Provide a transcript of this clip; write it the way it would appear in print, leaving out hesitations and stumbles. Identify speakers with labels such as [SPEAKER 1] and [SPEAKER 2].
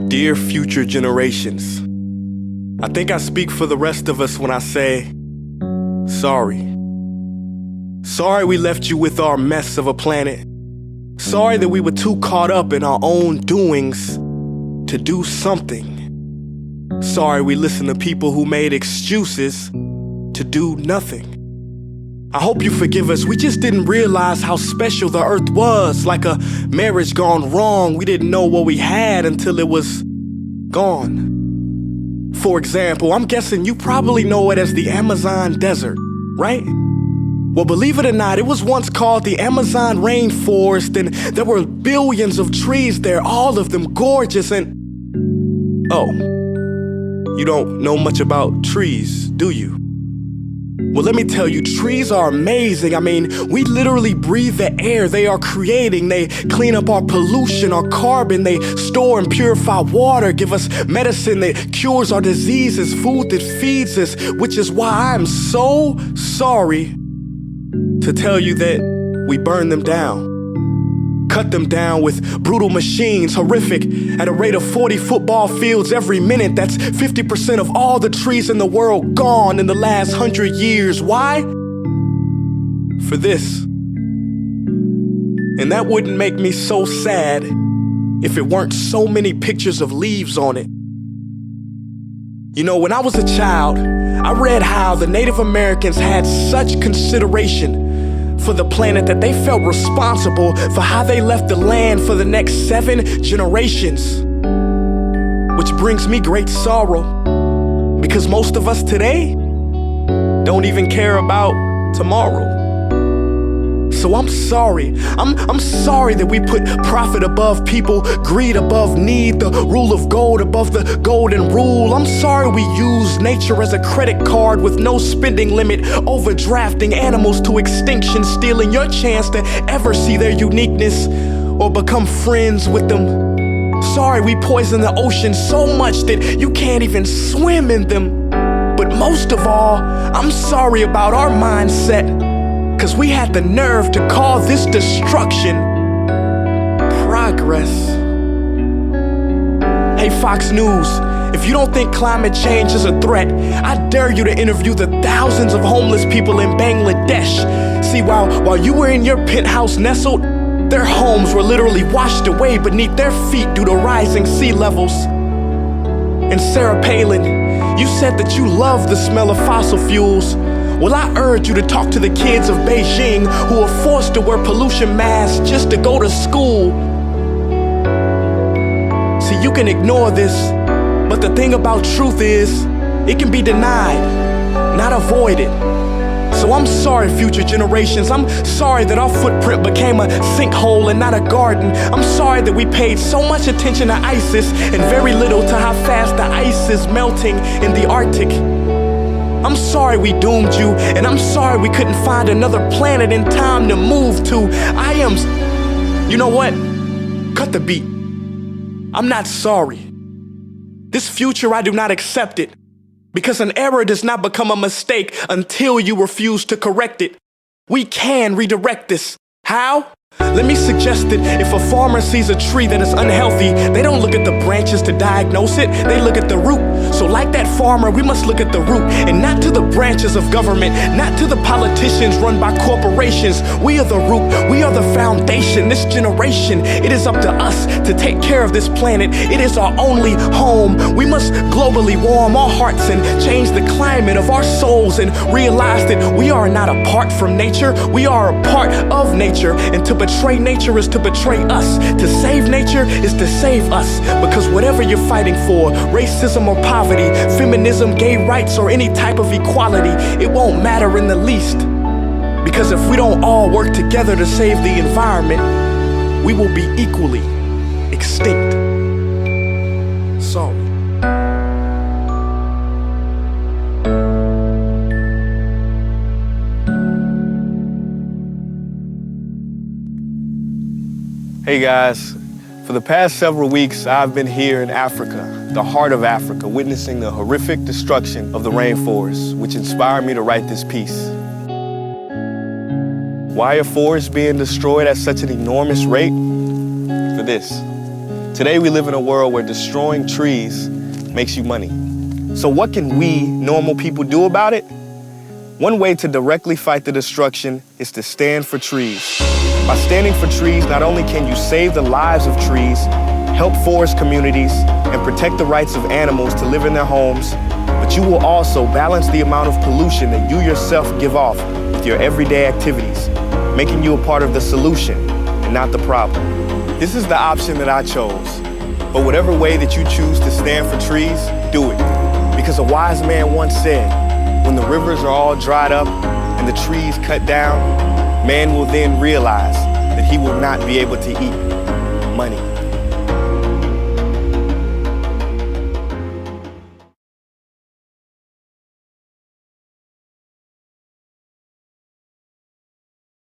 [SPEAKER 1] Dear future generations, I think I speak for the rest of us when I say, sorry. Sorry we left you with our mess of a planet. Sorry that we were too caught up in our own doings to do something. Sorry we listened to people who made excuses to do nothing. I hope you forgive us. We just didn't realize how special the earth was. Like a marriage gone wrong, we didn't know what we had until it was gone. For example, I'm guessing you probably know it as the Amazon desert, right? Well, believe it or not, it was once called the Amazon rainforest, and there were billions of trees there, all of them gorgeous. And oh, you don't know much about trees, do you? Well, let me tell you, trees are amazing. I mean, we literally breathe the air they are creating. They clean up our pollution, our carbon. They store and purify water, give us medicine that cures our diseases, food that feeds us, which is why I'm so sorry to tell you that we burn them down. Cut them down with brutal machines, horrific, at a rate of 40 football fields every minute. That's 50% of all the trees in the world gone in the last 100 years. Why? For this. And that wouldn't make me so sad if it weren't so many pictures of leaves on it. You know, when I was a child, I read how the Native Americans had such consideration for the planet that they felt responsible for how they left the land for the next 7 generations. Which brings me great sorrow, because most of us today don't even care about tomorrow. So I'm sorry. I'm sorry that we put profit above people, greed above need, the rule of gold above the golden rule. I'm sorry we use nature as a credit card with no spending limit, overdrafting animals to extinction, stealing your chance to ever see their uniqueness or become friends with them. Sorry we poison the ocean so much that you can't even swim in them. But most of all, I'm sorry about our mindset, 'cause we had the nerve to call this destruction progress. Hey Fox News, if you don't think climate change is a threat, I dare you to interview the thousands of homeless people in Bangladesh. See, while you were in your penthouse nestled, their homes were literally washed away beneath their feet due to rising sea levels. And Sarah Palin, you said that you love the smell of fossil fuels. Well, I urge you to talk to the kids of Beijing who are forced to wear pollution masks just to go to school. See, you can ignore this, but the thing about truth is, it can be denied, not avoided. So I'm sorry, future generations. I'm sorry that our footprint became a sinkhole and not a garden. I'm sorry that we paid so much attention to ISIS and very little to how fast the ice is melting in the Arctic. I'm sorry we doomed you, and I'm sorry we couldn't find another planet in time to move to. You know what? Cut the beat. I'm not sorry. This future, I do not accept it, because an error does not become a mistake until you refuse to correct it. We can redirect this. How? Let me suggest that if a farmer sees a tree that is unhealthy, they don't look at the branches to diagnose it, they look at the root. So like that farmer, we must look at the root and not to the branches of government, not to the politicians run by corporations. We are the root, we are the foundation. This generation, it is up to us to take care of this planet. It is our only home. We must globally warm our hearts and change the climate of our souls and realize that we are not apart from nature, we are a part of nature. And to betray nature is to betray us. To save nature is to save us. Because whatever you're fighting for, racism or poverty, feminism, gay rights, or any type of equality, it won't matter in the least. Because if we don't all work together to save the environment, we will be equally extinct. Sorry. Hey guys, for the past several weeks, I've been here in Africa, the heart of Africa, witnessing the horrific destruction of the rainforest, which inspired me to write this piece. Why are forests being destroyed at such an enormous rate? For this.
[SPEAKER 2] Today we live in a world where destroying trees makes you money. So what can we, normal people, do about it? One way to directly fight the destruction is to stand for trees. By standing for trees, not only can you save the lives of trees, help forest communities, and protect the rights of animals to live in their homes, but you will also balance the amount of pollution that you yourself give off with your everyday activities, making you a part of the solution and not the problem. This is the option that I chose. But whatever way that you choose to stand for trees, do it. Because a wise man once said, when the rivers are all dried up and the trees cut down, man will then realize that he will not be able to eat money.